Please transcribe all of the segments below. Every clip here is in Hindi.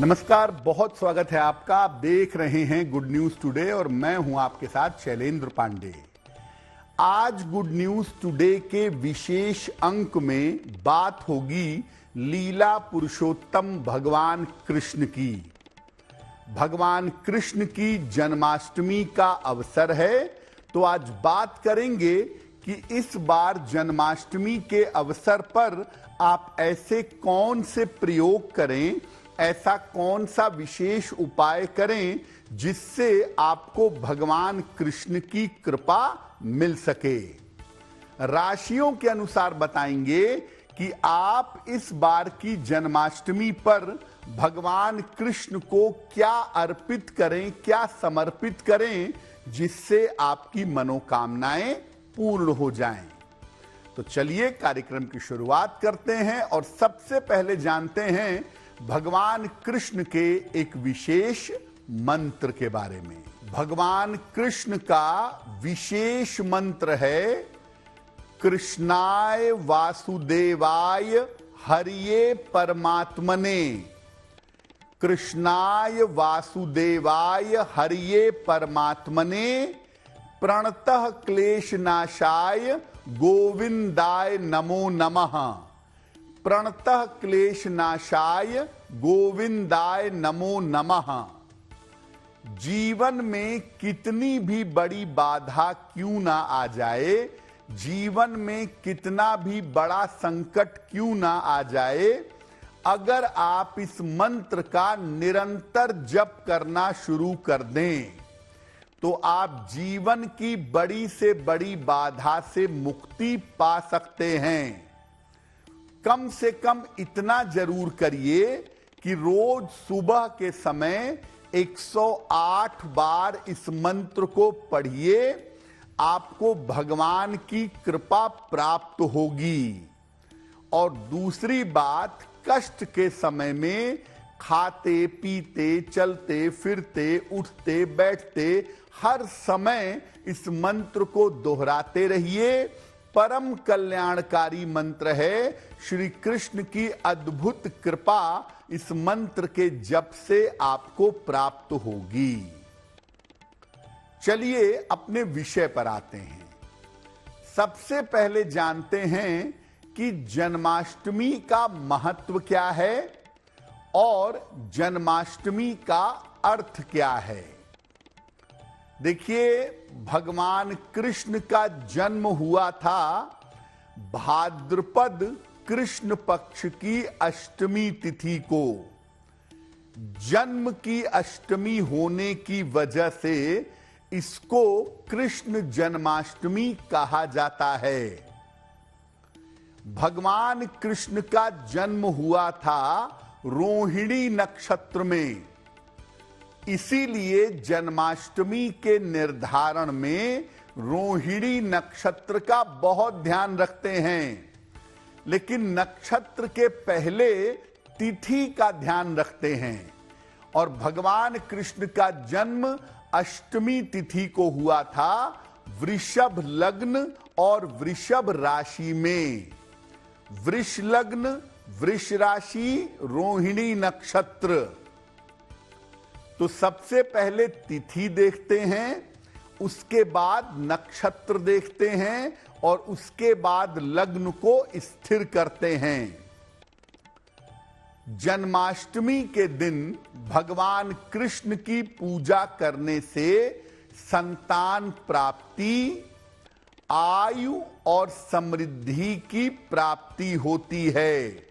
नमस्कार, बहुत स्वागत है आपका। आप देख रहे हैं गुड न्यूज टुडे और मैं हूं आपके साथ शैलेंद्र पांडे। आज गुड न्यूज टुडे के विशेष अंक में बात होगी लीला पुरुषोत्तम भगवान कृष्ण की। भगवान कृष्ण की जन्माष्टमी का अवसर है, तो आज बात करेंगे कि इस बार जन्माष्टमी के अवसर पर आप ऐसे कौन से प्रयोग करें, ऐसा कौन सा विशेष उपाय करें जिससे आपको भगवान कृष्ण की कृपा मिल सके। राशियों के अनुसार बताएंगे कि आप इस बार की जन्माष्टमी पर भगवान कृष्ण को क्या अर्पित करें, क्या समर्पित करें जिससे आपकी मनोकामनाएं पूर्ण हो जाएं। तो चलिए कार्यक्रम की शुरुआत करते हैं और सबसे पहले जानते हैं भगवान कृष्ण के एक विशेष मंत्र के बारे में। भगवान कृष्ण का विशेष मंत्र है कृष्णाय वासुदेवाय हरिये परमात्मने। कृष्णाय वासुदेवाय हरिये परमात्मने प्रणतः क्लेशनाशाय गोविंदाय नमो नमः। प्रणतः क्लेशनाशाय गोविंदाय नमो नमः। जीवन में कितनी भी बड़ी बाधा क्यों ना आ जाए, जीवन में कितना भी बड़ा संकट क्यों ना आ जाए, अगर आप इस मंत्र का निरंतर जप करना शुरू कर दें तो आप जीवन की बड़ी से बड़ी बाधा से मुक्ति पा सकते हैं। कम से कम इतना जरूर करिए कि रोज सुबह के समय 108 बार इस मंत्र को पढ़िए, आपको भगवान की कृपा प्राप्त होगी। और दूसरी बात, कष्ट के समय में खाते पीते चलते फिरते उठते बैठते हर समय इस मंत्र को दोहराते रहिए। परम कल्याणकारी मंत्र है। श्री कृष्ण की अद्भुत कृपा इस मंत्र के जप से आपको प्राप्त होगी। चलिए अपने विषय पर आते हैं। सबसे पहले जानते हैं कि जन्माष्टमी का महत्व क्या है और जन्माष्टमी का अर्थ क्या है। देखिए, भगवान कृष्ण का जन्म हुआ था भाद्रपद कृष्ण पक्ष की अष्टमी तिथि को। जन्म की अष्टमी होने की वजह से इसको कृष्ण जन्माष्टमी कहा जाता है। भगवान कृष्ण का जन्म हुआ था रोहिणी नक्षत्र में, इसीलिए जन्माष्टमी के निर्धारण में रोहिणी नक्षत्र का बहुत ध्यान रखते हैं, लेकिन नक्षत्र के पहले तिथि का ध्यान रखते हैं। और भगवान कृष्ण का जन्म अष्टमी तिथि को हुआ था वृषभ लग्न और वृषभ राशि में। वृष लग्न, वृष राशि, रोहिणी नक्षत्र। तो सबसे पहले तिथि देखते हैं, उसके बाद नक्षत्र देखते हैं और उसके बाद लग्न को स्थिर करते हैं। जन्माष्टमी के दिन भगवान कृष्ण की पूजा करने से संतान प्राप्ति, आयु और समृद्धि की प्राप्ति होती है।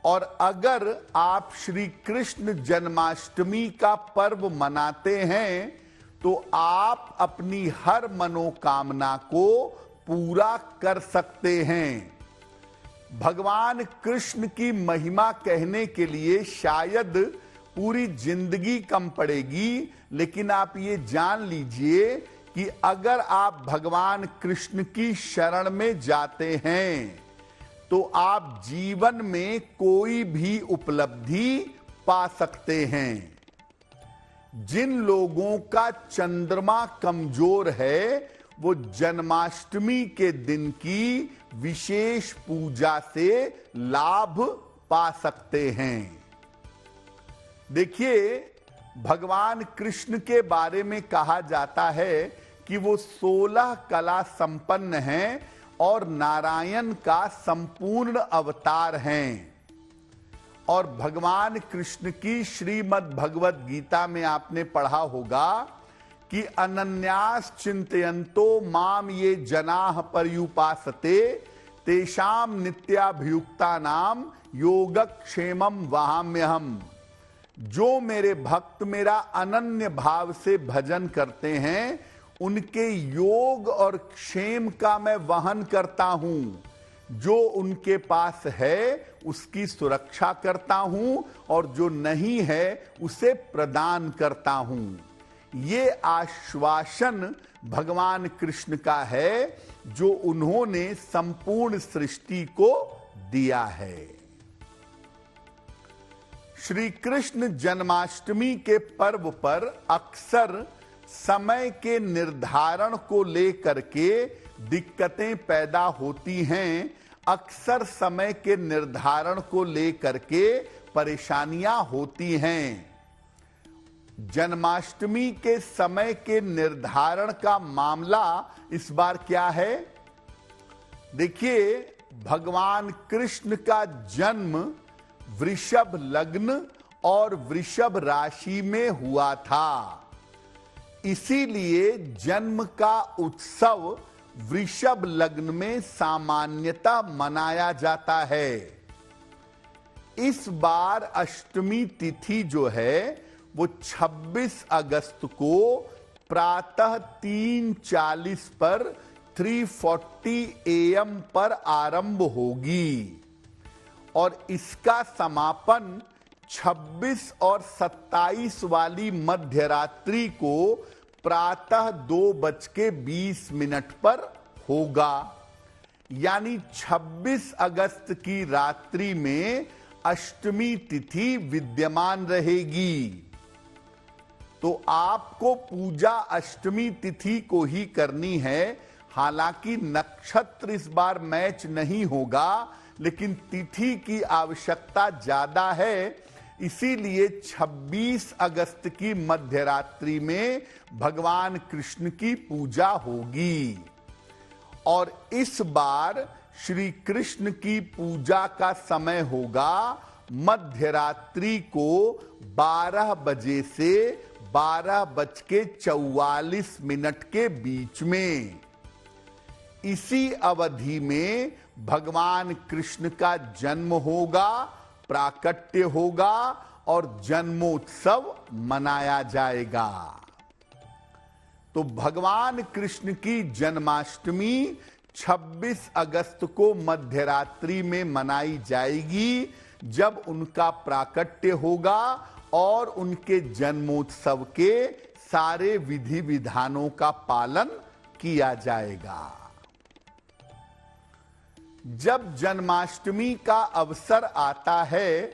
और अगर आप श्री कृष्ण जन्माष्टमी का पर्व मनाते हैं तो आप अपनी हर मनोकामना को पूरा कर सकते हैं। भगवान कृष्ण की महिमा कहने के लिए शायद पूरी जिंदगी कम पड़ेगी, लेकिन आप ये जान लीजिए कि अगर आप भगवान कृष्ण की शरण में जाते हैं तो आप जीवन में कोई भी उपलब्धि पा सकते हैं। जिन लोगों का चंद्रमा कमजोर है वो जन्माष्टमी के दिन की विशेष पूजा से लाभ पा सकते हैं। देखिए, भगवान कृष्ण के बारे में कहा जाता है कि वो 16 कला संपन्न हैं और नारायण का संपूर्ण अवतार हैं। और भगवान कृष्ण की श्रीमद् भगवत गीता में आपने पढ़ा होगा कि अनन्यास चिंतयन्तो माम ये जनाः पर्युपासते तेषाम नित्याभियुक्तानाम योगक्षेमम वहाम्यहम्। जो मेरे भक्त मेरा अनन्य भाव से भजन करते हैं, उनके योग और क्षेम का मैं वहन करता हूं। जो उनके पास है उसकी सुरक्षा करता हूं और जो नहीं है उसे प्रदान करता हूं। ये आश्वासन भगवान कृष्ण का है जो उन्होंने संपूर्ण सृष्टि को दिया है। श्री कृष्ण जन्माष्टमी के पर्व पर अक्सर समय के निर्धारण को लेकर के दिक्कतें पैदा होती हैं। अक्सर समय के निर्धारण को लेकर के परेशानियां होती हैं। जन्माष्टमी के समय के निर्धारण का मामला इस बार क्या है? देखिए, भगवान कृष्ण का जन्म वृषभ लग्न और वृषभ राशि में हुआ था। इसीलिए जन्म का उत्सव वृषभ लग्न में सामान्यतः मनाया जाता है। इस बार अष्टमी तिथि जो है वो 26 अगस्त को प्रातः 3:40 पर 3:40 AM पर आरंभ होगी और इसका समापन 26 और 27 वाली मध्य रात्रि को प्रातः 2:20 पर होगा। यानी 26 अगस्त की रात्रि में अष्टमी तिथि विद्यमान रहेगी। तो आपको पूजा अष्टमी तिथि को ही करनी है। हालांकि नक्षत्र इस बार मैच नहीं होगा, लेकिन तिथि की आवश्यकता ज्यादा है। इसीलिए 26 अगस्त की मध्य रात्रि में भगवान कृष्ण की पूजा होगी। और इस बार श्री कृष्ण की पूजा का समय होगा मध्य रात्रि को 12 बजे से 12:44 के बीच में। इसी अवधि में भगवान कृष्ण का जन्म होगा, प्राकट्य होगा और जन्मोत्सव मनाया जाएगा। तो भगवान कृष्ण की जन्माष्टमी 26 अगस्त को मध्य रात्रि में मनाई जाएगी, जब उनका प्राकट्य होगा और उनके जन्मोत्सव के सारे विधि विधानों का पालन किया जाएगा। जब जन्माष्टमी का अवसर आता है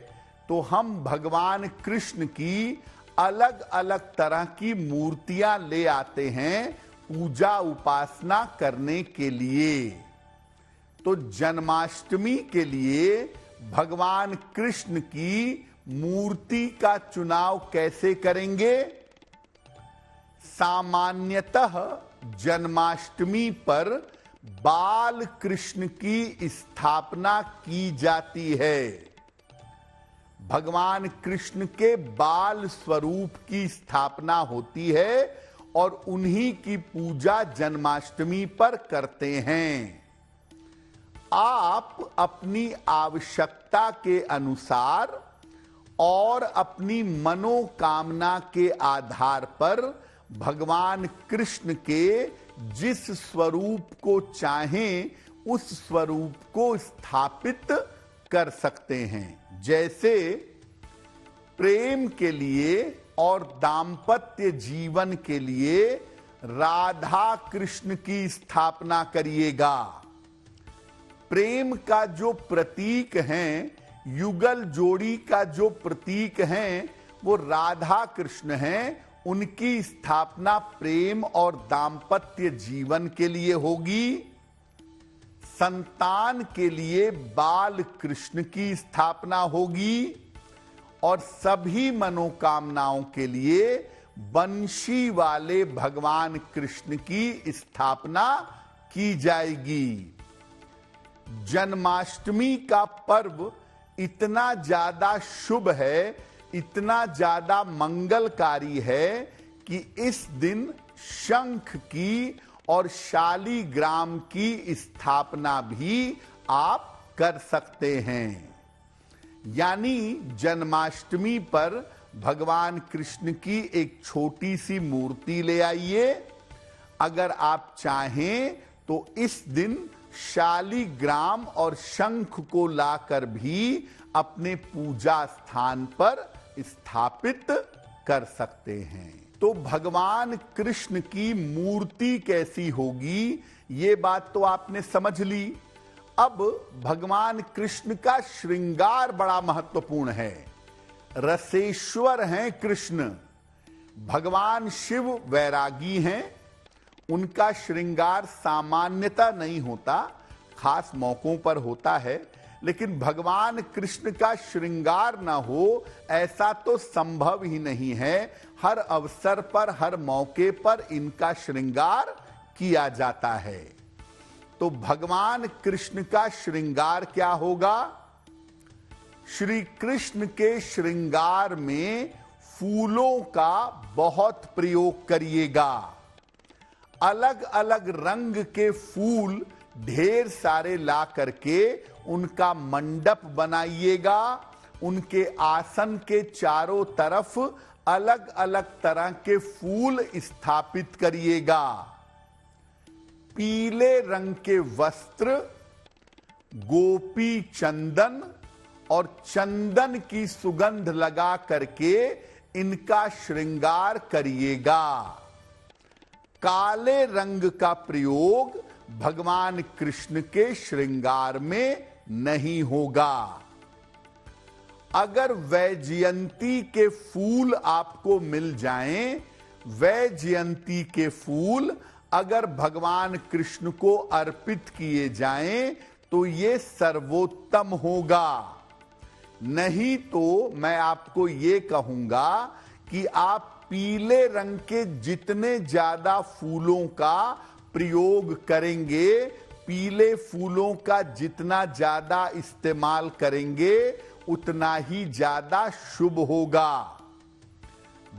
तो हम भगवान कृष्ण की अलग अलग तरह की मूर्तियां ले आते हैं पूजा उपासना करने के लिए। तो जन्माष्टमी के लिए भगवान कृष्ण की मूर्ति का चुनाव कैसे करेंगे? सामान्यतः जन्माष्टमी पर बाल कृष्ण की स्थापना की जाती है। भगवान कृष्ण के बाल स्वरूप की स्थापना होती है और उन्हीं की पूजा जन्माष्टमी पर करते हैं। आप अपनी आवश्यकता के अनुसार और अपनी मनोकामना के आधार पर भगवान कृष्ण के जिस स्वरूप को चाहें उस स्वरूप को स्थापित कर सकते हैं। जैसे प्रेम के लिए और दाम्पत्य जीवन के लिए राधा कृष्ण की स्थापना करिएगा। प्रेम का जो प्रतीक हैं, युगल जोड़ी का जो प्रतीक हैं, वो राधा कृष्ण हैं। उनकी स्थापना प्रेम और दाम्पत्य जीवन के लिए होगी। संतान के लिए बाल कृष्ण की स्थापना होगी और सभी मनोकामनाओं के लिए बंशी वाले भगवान कृष्ण की स्थापना की जाएगी। जन्माष्टमी का पर्व इतना ज्यादा शुभ है, इतना ज्यादा मंगलकारी है कि इस दिन शंख की और शालीग्राम की स्थापना भी आप कर सकते हैं। यानी जन्माष्टमी पर भगवान कृष्ण की एक छोटी सी मूर्ति ले आइए। अगर आप चाहें तो इस दिन शालीग्राम और शंख को लाकर भी अपने पूजा स्थान पर स्थापित कर सकते हैं। तो भगवान कृष्ण की मूर्ति कैसी होगी, ये बात तो आपने समझ ली। अब भगवान कृष्ण का श्रृंगार बड़ा महत्वपूर्ण है। रसेश्वर हैं कृष्ण। भगवान शिव वैरागी हैं। उनका श्रृंगार सामान्यतः नहीं होता, खास मौकों पर होता है। लेकिन भगवान कृष्ण का श्रृंगार ना हो ऐसा तो संभव ही नहीं है। हर अवसर पर, हर मौके पर इनका श्रृंगार किया जाता है। तो भगवान कृष्ण का श्रृंगार क्या होगा? श्री कृष्ण के श्रृंगार में फूलों का बहुत प्रयोग करिएगा। अलग अलग रंग के फूल ढेर सारे ला करके उनका मंडप बनाइएगा। उनके आसन के चारों तरफ अलग अलग तरह के फूल स्थापित करिएगा। पीले रंग के वस्त्र, गोपी चंदन और चंदन की सुगंध लगा करके इनका श्रृंगार करिएगा। काले रंग का प्रयोग भगवान कृष्ण के श्रृंगार में नहीं होगा। अगर वैजयंती के फूल आपको मिल जाएं, वैजयंती के फूल अगर भगवान कृष्ण को अर्पित किए जाएं तो ये सर्वोत्तम होगा। नहीं तो मैं आपको ये कहूंगा कि आप पीले रंग के जितने ज्यादा फूलों का प्रयोग करेंगे, पीले फूलों का जितना ज्यादा इस्तेमाल करेंगे, उतना ही ज्यादा शुभ होगा।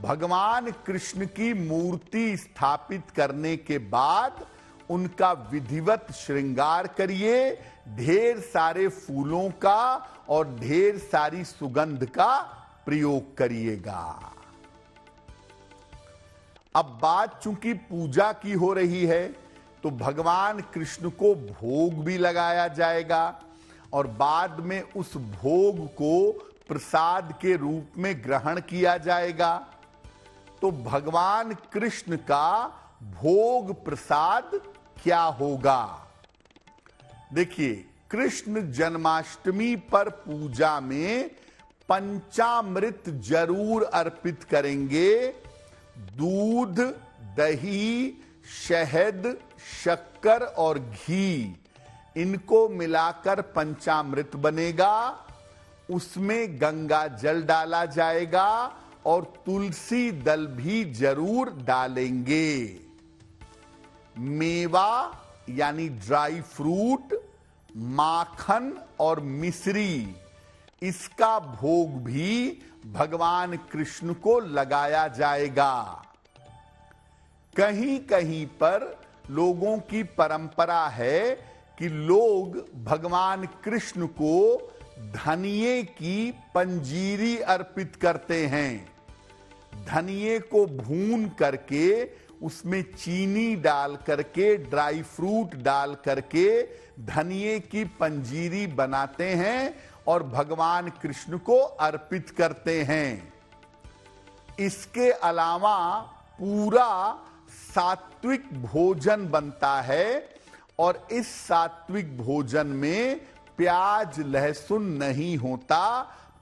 भगवान कृष्ण की मूर्ति स्थापित करने के बाद उनका विधिवत श्रृंगार करिए। ढेर सारे फूलों का और ढेर सारी सुगंध का प्रयोग करिएगा। अब बात चूंकि पूजा की हो रही है तो भगवान कृष्ण को भोग भी लगाया जाएगा और बाद में उस भोग को प्रसाद के रूप में ग्रहण किया जाएगा। तो भगवान कृष्ण का भोग प्रसाद क्या होगा? देखिए, कृष्ण जन्माष्टमी पर पूजा में पंचामृत जरूर अर्पित करेंगे। दूध, दही, शहद, शक्कर और घी, इनको मिलाकर पंचामृत बनेगा। उसमें गंगा जल डाला जाएगा और तुलसी दल भी जरूर डालेंगे। मेवा यानी ड्राई फ्रूट, माखन और मिश्री, इसका भोग भी भगवान कृष्ण को लगाया जाएगा। कहीं कहीं पर लोगों की परंपरा है कि लोग भगवान कृष्ण को धनिये की पंजीरी अर्पित करते हैं। धनिये को भून करके उसमें चीनी डाल करके, ड्राई फ्रूट डाल करके धनिये की पंजीरी बनाते हैं और भगवान कृष्ण को अर्पित करते हैं। इसके अलावा पूरा सात्विक भोजन बनता है और इस सात्विक भोजन में प्याज लहसुन नहीं होता।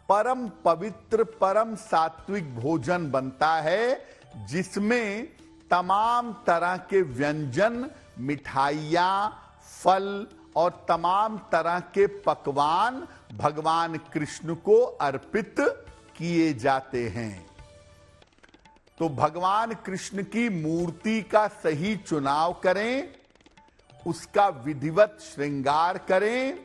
परम पवित्र, परम सात्विक भोजन बनता है जिसमें तमाम तरह के व्यंजन, मिठाइयाँ, फल और तमाम तरह के पकवान भगवान कृष्ण को अर्पित किए जाते हैं। तो भगवान कृष्ण की मूर्ति का सही चुनाव करें, उसका विधिवत श्रृंगार करें,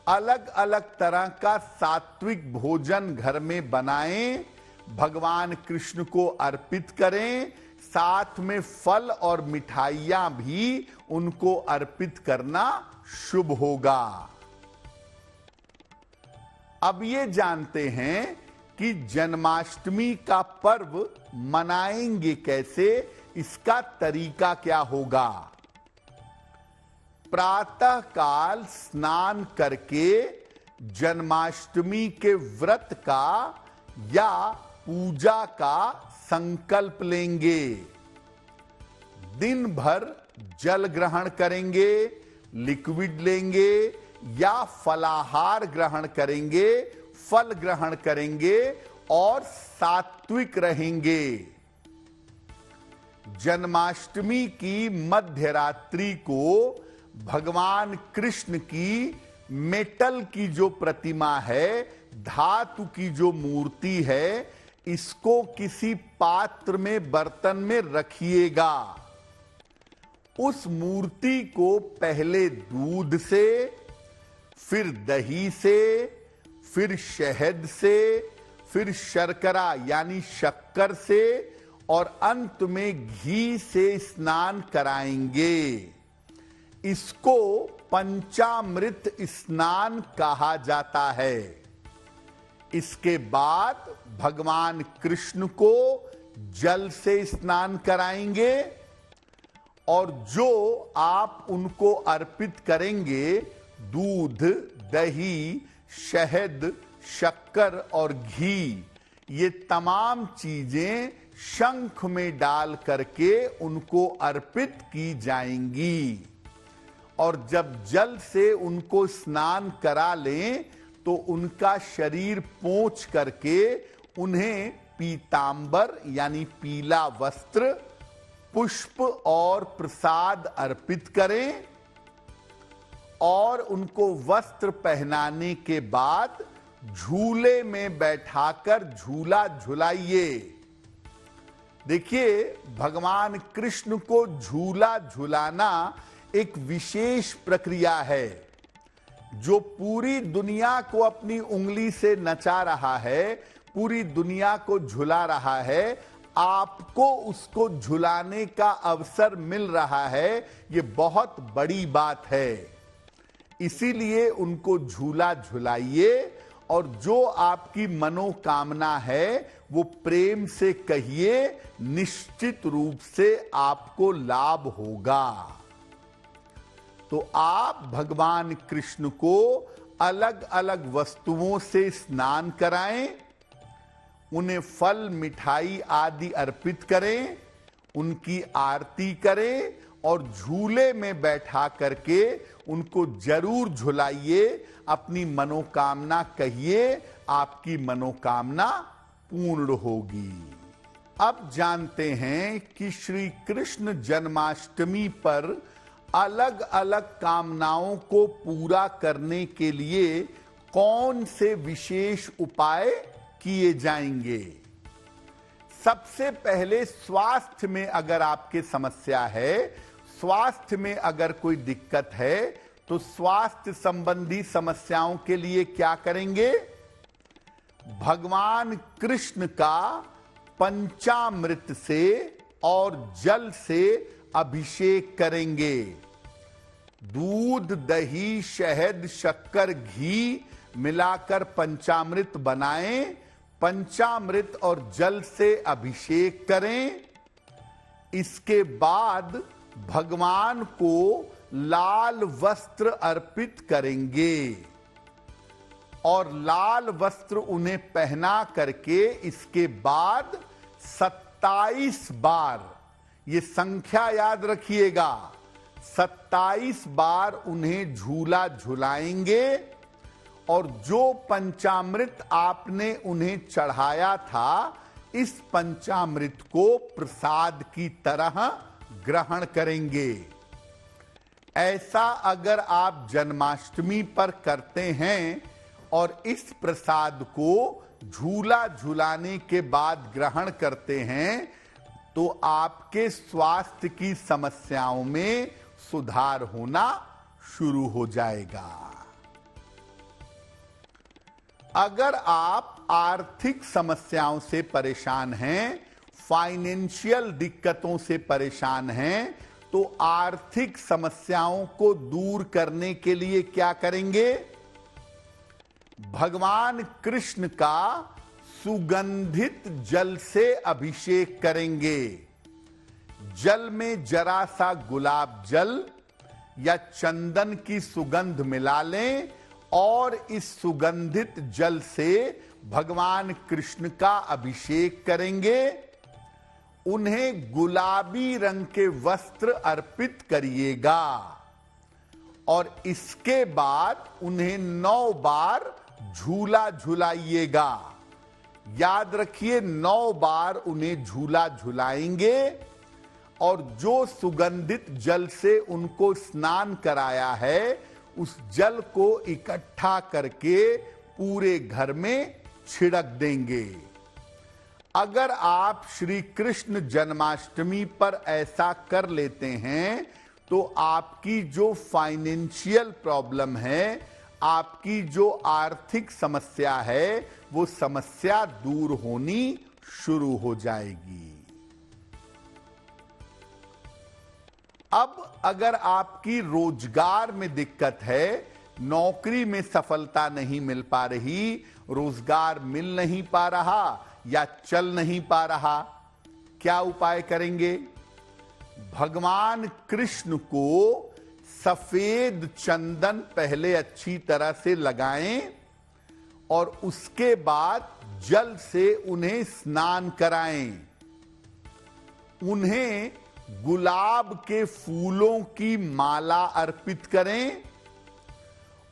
अलग अलग तरह का सात्विक भोजन घर में बनाएं, भगवान कृष्ण को अर्पित करें, साथ में फल और मिठाइयां भी उनको अर्पित करना शुभ होगा। अब ये जानते हैं कि जन्माष्टमी का पर्व मनाएंगे कैसे, इसका तरीका क्या होगा। प्रातः काल स्नान करके जन्माष्टमी के व्रत का या पूजा का संकल्प लेंगे। दिन भर जल ग्रहण करेंगे, लिक्विड लेंगे या फलाहार ग्रहण करेंगे, फल ग्रहण करेंगे और सात्विक रहेंगे। जन्माष्टमी की मध्य रात्रि को भगवान कृष्ण की मेटल की जो प्रतिमा है, धातु की जो मूर्ति है, इसको किसी पात्र में, बर्तन में रखिएगा। उस मूर्ति को पहले दूध से, फिर दही से, फिर शहद से, फिर शर्करा यानी शक्कर से और अंत में घी से स्नान कराएंगे। इसको पंचामृत स्नान कहा जाता है। इसके बाद भगवान कृष्ण को जल से स्नान कराएंगे और जो आप उनको अर्पित करेंगे, दूध, दही, शहद, शक्कर और घी, ये तमाम चीजें शंख में डाल करके उनको अर्पित की जाएंगी। और जब जल से उनको स्नान करा लें तो उनका शरीर पोंछ करके उन्हें पीतांबर यानी पीला वस्त्र, पुष्प और प्रसाद अर्पित करें और उनको वस्त्र पहनाने के बाद झूले में बैठाकर झूला झुलाइए। देखिए, भगवान कृष्ण को झूला झुलाना एक विशेष प्रक्रिया है। जो पूरी दुनिया को अपनी उंगली से नचा रहा है, पूरी दुनिया को झुला रहा है, आपको उसको झुलाने का अवसर मिल रहा है, ये बहुत बड़ी बात है। इसीलिए उनको झूला झुलाइए और जो आपकी मनोकामना है वो प्रेम से कहिए, निश्चित रूप से आपको लाभ होगा। तो आप भगवान कृष्ण को अलग अलग वस्तुओं से स्नान कराएं, उन्हें फल, मिठाई आदि अर्पित करें, उनकी आरती करें और झूले में बैठा करके उनको जरूर झुलाइए। अपनी मनोकामना कहिए, आपकी मनोकामना पूर्ण होगी। अब जानते हैं कि श्री कृष्ण जन्माष्टमी पर अलग अलग कामनाओं को पूरा करने के लिए कौन से विशेष उपाय किए जाएंगे। सबसे पहले स्वास्थ्य में अगर आपके समस्या है, स्वास्थ्य में अगर कोई दिक्कत है, तो स्वास्थ्य संबंधी समस्याओं के लिए क्या करेंगे? भगवान कृष्ण का पंचामृत से और जल से अभिषेक करेंगे। दूध, दही, शहद, शक्कर, घी मिलाकर पंचामृत बनाएं, पंचामृत और जल से अभिषेक करें। इसके बाद भगवान को लाल वस्त्र अर्पित करेंगे और लाल वस्त्र उन्हें पहना करके इसके बाद 27 बार, ये संख्या याद रखिएगा, 27 बार उन्हें झूला झुलाएंगे और जो पंचामृत आपने उन्हें चढ़ाया था, इस पंचामृत को प्रसाद की तरह ग्रहण करेंगे। ऐसा अगर आप जन्माष्टमी पर करते हैं और इस प्रसाद को झूला झूलाने के बाद ग्रहण करते हैं तो आपके स्वास्थ्य की समस्याओं में सुधार होना शुरू हो जाएगा। अगर आप आर्थिक समस्याओं से परेशान हैं, फाइनेंशियल दिक्कतों से परेशान हैं, तो आर्थिक समस्याओं को दूर करने के लिए क्या करेंगे? भगवान कृष्ण का सुगंधित जल से अभिषेक करेंगे। जल में जरा सा गुलाब जल या चंदन की सुगंध मिला लें और इस सुगंधित जल से भगवान कृष्ण का अभिषेक करेंगे। उन्हें गुलाबी रंग के वस्त्र अर्पित करिएगा और इसके बाद उन्हें 9 बार झूला झुलाइएगा। याद रखिए 9 बार उन्हें झूला झुलाएंगे और जो सुगंधित जल से उनको स्नान कराया है उस जल को इकट्ठा करके पूरे घर में छिड़क देंगे। अगर आप श्री कृष्ण जन्माष्टमी पर ऐसा कर लेते हैं तो आपकी जो फाइनेंशियल प्रॉब्लम है, आपकी जो आर्थिक समस्या है, वो समस्या दूर होनी शुरू हो जाएगी। अब अगर आपकी रोजगार में दिक्कत है, नौकरी में सफलता नहीं मिल पा रही, रोजगार मिल नहीं पा रहा या चल नहीं पा रहा, क्या उपाय करेंगे? भगवान कृष्ण को सफेद चंदन पहले अच्छी तरह से लगाएं और उसके बाद जल से उन्हें स्नान कराएं। उन्हें गुलाब के फूलों की माला अर्पित करें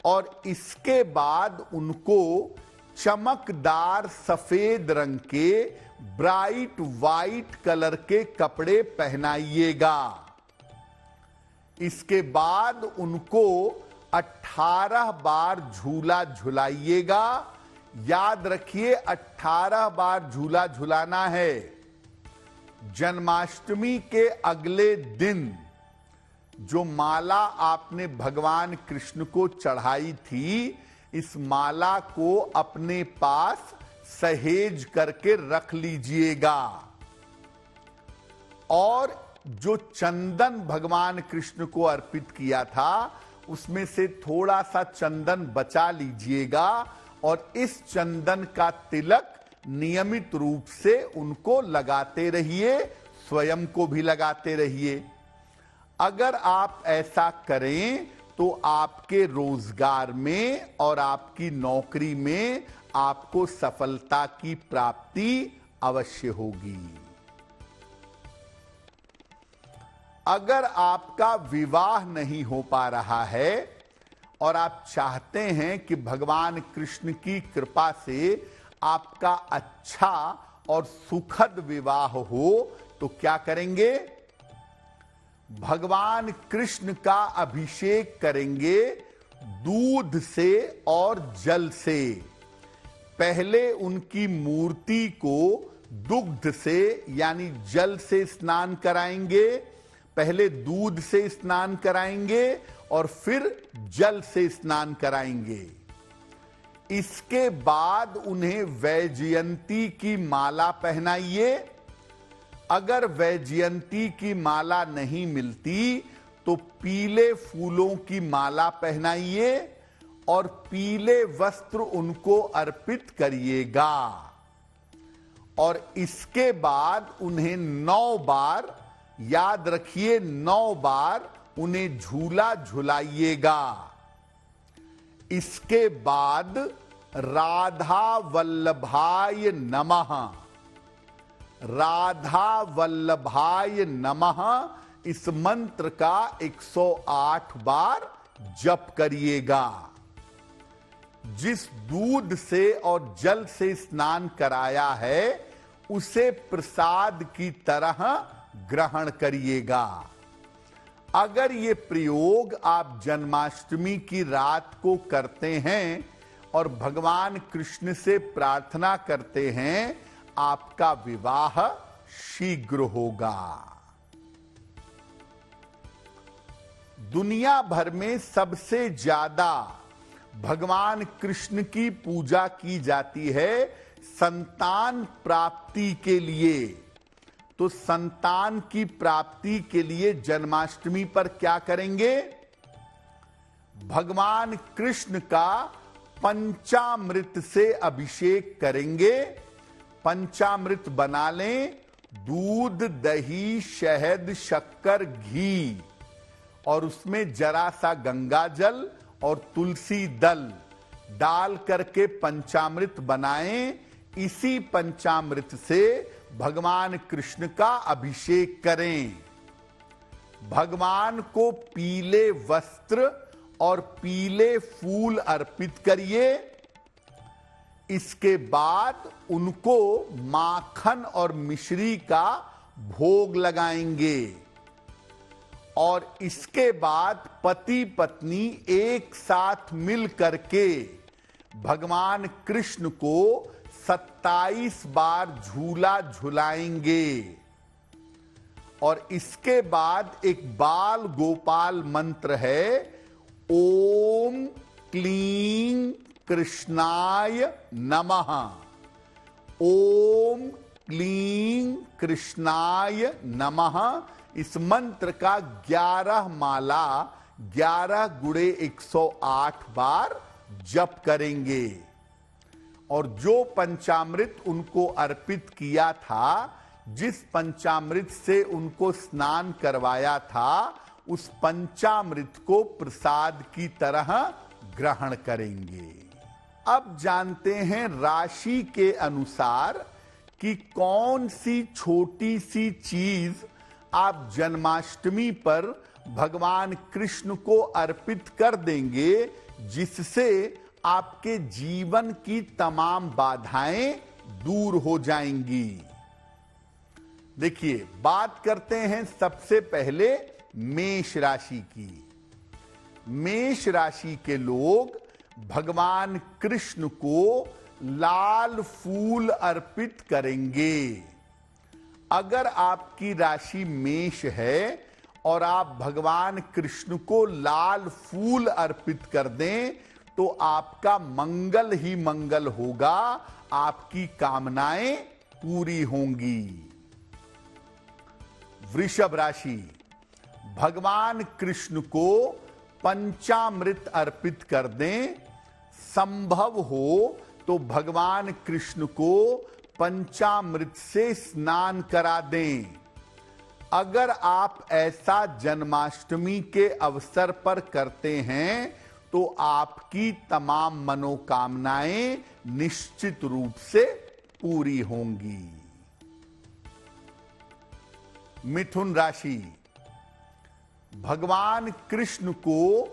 और इसके बाद उनको चमकदार सफेद रंग के ब्राइट वाइट कलर के कपड़े पहनाइएगा। इसके बाद उनको 18 बार झूला झुलाइएगा। याद रखिए 18 बार झूला झुलाना है। जन्माष्टमी के अगले दिन जो माला आपने भगवान कृष्ण को चढ़ाई थी, इस माला को अपने पास सहेज करके रख लीजिएगा और जो चंदन भगवान कृष्ण को अर्पित किया था उसमें से थोड़ा सा चंदन बचा लीजिएगा और इस चंदन का तिलक नियमित रूप से उनको लगाते रहिए, स्वयं को भी लगाते रहिए। अगर आप ऐसा करें तो आपके रोजगार में और आपकी नौकरी में आपको सफलता की प्राप्ति अवश्य होगी। अगर आपका विवाह नहीं हो पा रहा है और आप चाहते हैं कि भगवान कृष्ण की कृपा से आपका अच्छा और सुखद विवाह हो, तो क्या करेंगे? भगवान कृष्ण का अभिषेक करेंगे दूध से और जल से। पहले उनकी मूर्ति को दुग्ध से यानी जल से स्नान कराएंगे, पहले दूध से स्नान कराएंगे और फिर जल से स्नान कराएंगे। इसके बाद उन्हें वैजयंती की माला पहनाइए। अगर वैजयंती की माला नहीं मिलती तो पीले फूलों की माला पहनाइए और पीले वस्त्र उनको अर्पित करिएगा और इसके बाद उन्हें 9 बार, याद रखिए 9 बार उन्हें झूला झुलाइएगा। इसके बाद राधा वल्लभाय नमः, राधा वल्लभाय नमः इस मंत्र का 108 बार जप करिएगा। जिस दूध से और जल से स्नान कराया है उसे प्रसाद की तरह ग्रहण करिएगा। अगर ये प्रयोग आप जन्माष्टमी की रात को करते हैं और भगवान कृष्ण से प्रार्थना करते हैं आपका विवाह शीघ्र होगा। दुनिया भर में सबसे ज्यादा भगवान कृष्ण की पूजा की जाती है संतान प्राप्ति के लिए। तो संतान की प्राप्ति के लिए जन्माष्टमी पर क्या करेंगे? भगवान कृष्ण का पंचामृत से अभिषेक करेंगे। पंचामृत बना लें, दूध, दही, शहद, शक्कर, घी और उसमें जरा सा गंगा जल और तुलसी दल डाल करके पंचामृत बनाएं। इसी पंचामृत से भगवान कृष्ण का अभिषेक करें। भगवान को पीले वस्त्र और पीले फूल अर्पित करिए। इसके बाद उनको माखन और मिश्री का भोग लगाएंगे और इसके बाद पति पत्नी एक साथ मिल करके भगवान कृष्ण को 27 बार झूला झुलाएंगे और इसके बाद एक बाल गोपाल मंत्र है, ओम क्लीं कृष्णाय नमः। ओम क्लीं कृष्णाय नमः। इस मंत्र का 11 माला 11 गुणे 108 बार जप करेंगे और जो पंचामृत उनको अर्पित किया था, जिस पंचामृत से उनको स्नान करवाया था, उस पंचामृत को प्रसाद की तरह ग्रहण करेंगे। अब जानते हैं राशि के अनुसार कि कौन सी छोटी सी चीज आप जन्माष्टमी पर भगवान कृष्ण को अर्पित कर देंगे जिससे आपके जीवन की तमाम बाधाएं दूर हो जाएंगी। देखिए, बात करते हैं सबसे पहले मेष राशि की। मेष राशि के लोग भगवान कृष्ण को लाल फूल अर्पित करेंगे। अगर आपकी राशि मेष है और आप भगवान कृष्ण को लाल फूल अर्पित कर दें तो आपका मंगल ही मंगल होगा, आपकी कामनाएं पूरी होंगी। वृषभ राशि, भगवान कृष्ण को पंचामृत अर्पित कर दें। संभव हो तो भगवान कृष्ण को पंचामृत से स्नान करा दें। अगर आप ऐसा जन्माष्टमी के अवसर पर करते हैं तो आपकी तमाम मनोकामनाएं निश्चित रूप से पूरी होंगी। मिथुन राशि, भगवान कृष्ण को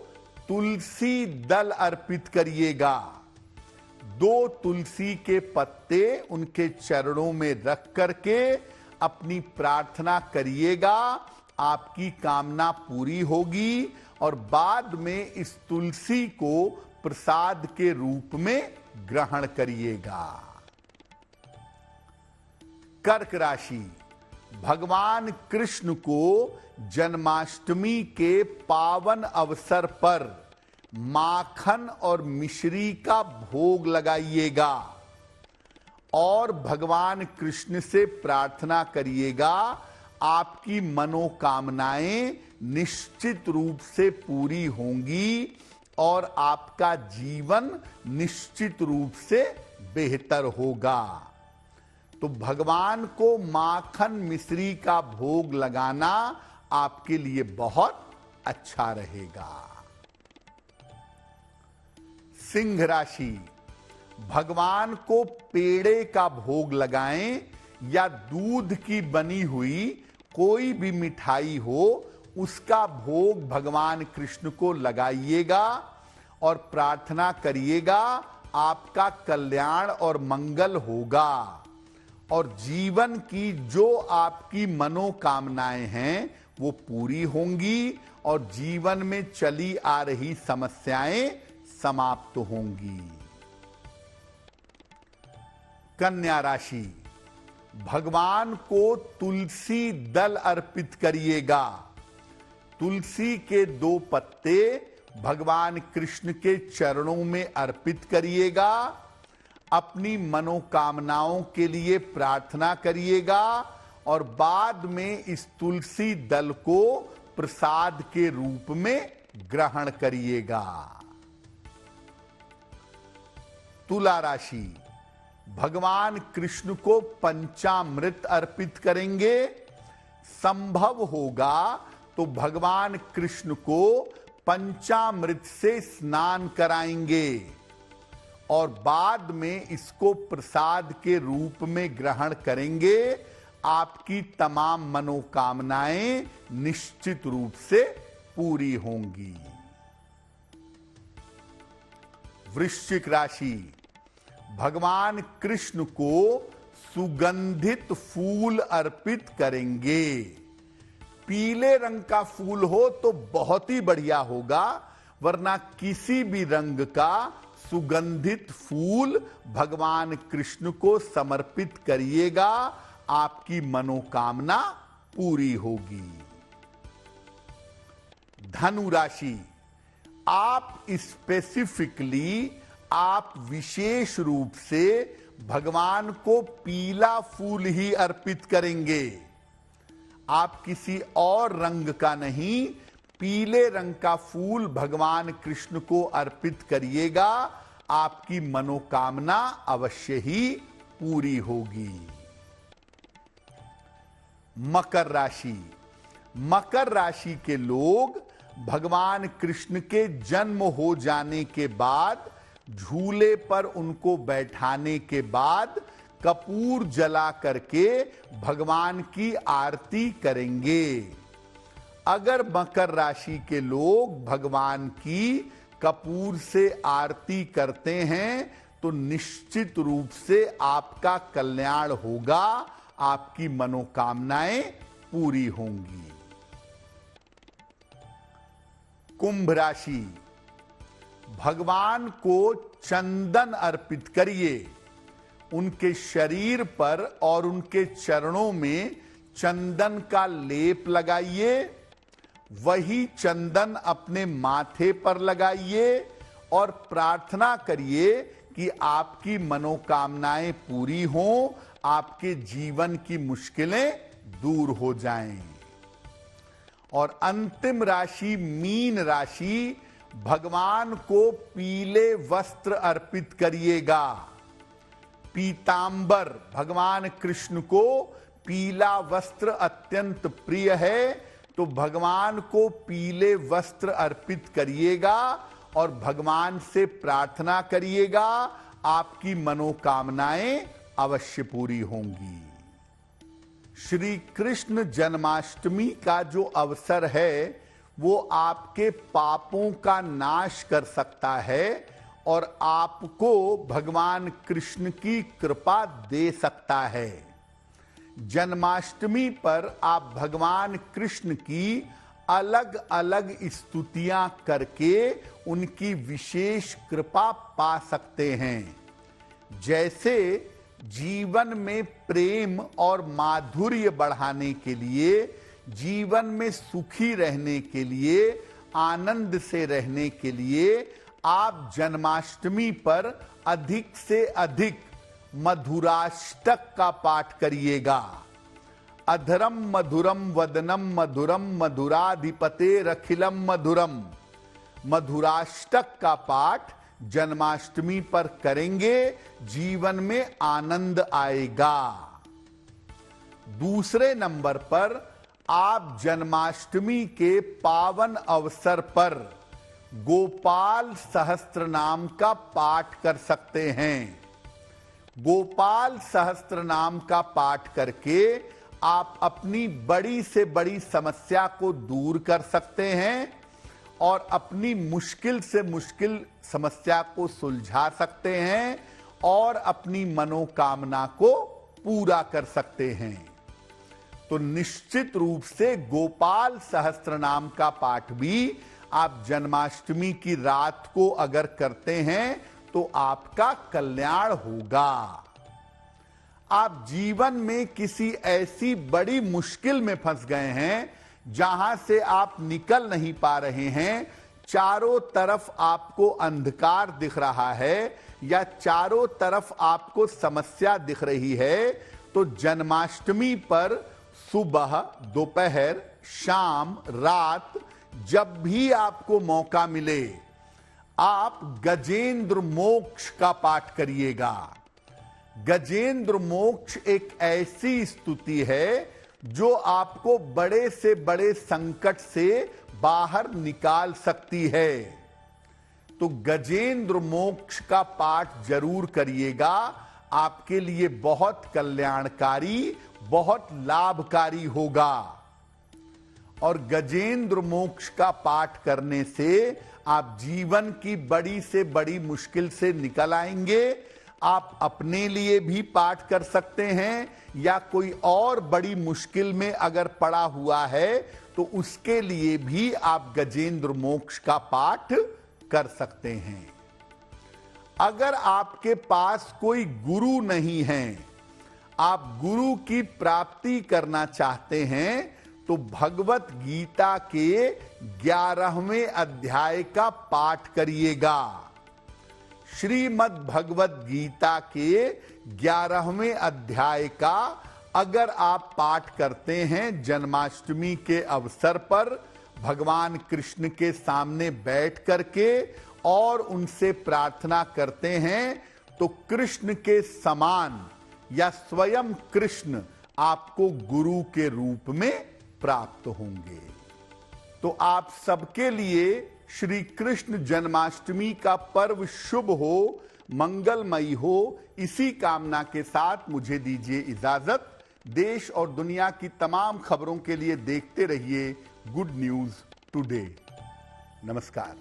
तुलसी दल अर्पित करिएगा। 2 तुलसी के पत्ते उनके चरणों में रख करके अपनी प्रार्थना करिएगा, आपकी कामना पूरी होगी और बाद में इस तुलसी को प्रसाद के रूप में ग्रहण करिएगा। कर्क राशि, भगवान कृष्ण को जन्माष्टमी के पावन अवसर पर माखन और मिश्री का भोग लगाइएगा और भगवान कृष्ण से प्रार्थना करिएगा, आपकी मनोकामनाएं निश्चित रूप से पूरी होंगी और आपका जीवन निश्चित रूप से बेहतर होगा। तो भगवान को माखन मिश्री का भोग लगाना आपके लिए बहुत अच्छा रहेगा। सिंह राशि, भगवान को पेड़े का भोग लगाएं या दूध की बनी हुई कोई भी मिठाई हो उसका भोग भगवान कृष्ण को लगाइएगा और प्रार्थना करिएगा, आपका कल्याण और मंगल होगा और जीवन की जो आपकी मनोकामनाएं हैं वो पूरी होंगी और जीवन में चली आ रही समस्याएं समाप्त होंगी। कन्या राशि, भगवान को तुलसी दल अर्पित करिएगा। तुलसी के 2 पत्ते भगवान कृष्ण के चरणों में अर्पित करिएगा। अपनी मनोकामनाओं के लिए प्रार्थना करिएगा और बाद में इस तुलसी दल को प्रसाद के रूप में ग्रहण करिएगा। तुला राशि, भगवान कृष्ण को पंचामृत अर्पित करेंगे। संभव होगा तो भगवान कृष्ण को पंचामृत से स्नान कराएंगे और बाद में इसको प्रसाद के रूप में ग्रहण करेंगे। आपकी तमाम मनोकामनाएं निश्चित रूप से पूरी होंगी। वृश्चिक राशि, भगवान कृष्ण को सुगंधित फूल अर्पित करेंगे। पीले रंग का फूल हो तो बहुत ही बढ़िया होगा, वरना किसी भी रंग का सुगंधित फूल भगवान कृष्ण को समर्पित करिएगा। आपकी मनोकामना पूरी होगी। धनु राशि, आप स्पेसिफिकली, आप विशेष रूप से भगवान को पीला फूल ही अर्पित करेंगे। आप किसी और रंग का नहीं, पीले रंग का फूल भगवान कृष्ण को अर्पित करिएगा। आपकी मनोकामना अवश्य ही पूरी होगी। मकर राशि, मकर राशि के लोग भगवान कृष्ण के जन्म हो जाने के बाद, झूले पर उनको बैठाने के बाद कपूर जला करके भगवान की आरती करेंगे। अगर मकर राशि के लोग भगवान की कपूर से आरती करते हैं तो निश्चित रूप से आपका कल्याण होगा, आपकी मनोकामनाएं पूरी होंगी। कुंभ राशि, भगवान को चंदन अर्पित करिए। उनके शरीर पर और उनके चरणों में चंदन का लेप लगाइए। वही चंदन अपने माथे पर लगाइए और प्रार्थना करिए कि आपकी मनोकामनाएं पूरी हों, आपके जीवन की मुश्किलें दूर हो जाएं। और अंतिम राशि मीन राशि, भगवान को पीले वस्त्र अर्पित करिएगा। पीतांबर, भगवान कृष्ण को पीला वस्त्र अत्यंत प्रिय है, तो भगवान को पीले वस्त्र अर्पित करिएगा और भगवान से प्रार्थना करिएगा। आपकी मनोकामनाएं अवश्य पूरी होंगी। श्री कृष्ण जन्माष्टमी का जो अवसर है वो आपके पापों का नाश कर सकता है और आपको भगवान कृष्ण की कृपा दे सकता है। जन्माष्टमी पर आप भगवान कृष्ण की अलग अलग स्तुतियां करके उनकी विशेष कृपा पा सकते हैं। जैसे जीवन में प्रेम और माधुर्य बढ़ाने के लिए, जीवन में सुखी रहने के लिए, आनंद से रहने के लिए आप जन्माष्टमी पर अधिक से अधिक मधुराष्टक का पाठ करिएगा। अधरम मधुरम वदनम मधुरम मधुराधिपतेरखिलम मधुरम, मधुराष्टक का पाठ जन्माष्टमी पर करेंगे, जीवन में आनंद आएगा। दूसरे नंबर पर आप जन्माष्टमी के पावन अवसर पर गोपाल सहस्त्र नाम का पाठ कर सकते हैं। गोपाल सहस्त्र नाम का पाठ करके आप अपनी बड़ी से बड़ी समस्या को दूर कर सकते हैं और अपनी मुश्किल से मुश्किल समस्या को सुलझा सकते हैं और अपनी मनोकामना को पूरा कर सकते हैं। तो निश्चित रूप से गोपाल सहस्त्र नाम का पाठ भी आप जन्माष्टमी की रात को अगर करते हैं तो आपका कल्याण होगा। आप जीवन में किसी ऐसी बड़ी मुश्किल में फंस गए हैं जहां से आप निकल नहीं पा रहे हैं, चारों तरफ आपको अंधकार दिख रहा है या चारों तरफ आपको समस्या दिख रही है, तो जन्माष्टमी पर सुबह, दोपहर, शाम, रात जब भी आपको मौका मिले आप गजेंद्र मोक्ष का पाठ करिएगा। गजेंद्र मोक्ष एक ऐसी स्तुति है जो आपको बड़े से बड़े संकट से बाहर निकाल सकती है। तो गजेंद्र मोक्ष का पाठ जरूर करिएगा, आपके लिए बहुत कल्याणकारी, बहुत लाभकारी होगा। और गजेंद्र मोक्ष का पाठ करने से आप जीवन की बड़ी से बड़ी मुश्किल से निकल आएंगे। आप अपने लिए भी पाठ कर सकते हैं या कोई और बड़ी मुश्किल में अगर पड़ा हुआ है तो उसके लिए भी आप गजेंद्र मोक्ष का पाठ कर सकते हैं। अगर आपके पास कोई गुरु नहीं है, आप गुरु की प्राप्ति करना चाहते हैं, तो भगवत गीता के 11वें अध्याय का पाठ करिएगा। श्रीमद् भगवत गीता के 11वें अध्याय का अगर आप पाठ करते हैं जन्माष्टमी के अवसर पर भगवान कृष्ण के सामने बैठ करके और उनसे प्रार्थना करते हैं, तो कृष्ण के समान या स्वयं कृष्ण आपको गुरु के रूप में प्राप्त होंगे। तो आप सबके लिए श्री कृष्ण जन्माष्टमी का पर्व शुभ हो, मंगलमयी हो, इसी कामना के साथ मुझे दीजिए इजाजत। देश और दुनिया की तमाम खबरों के लिए देखते रहिए गुड न्यूज टुडे। नमस्कार।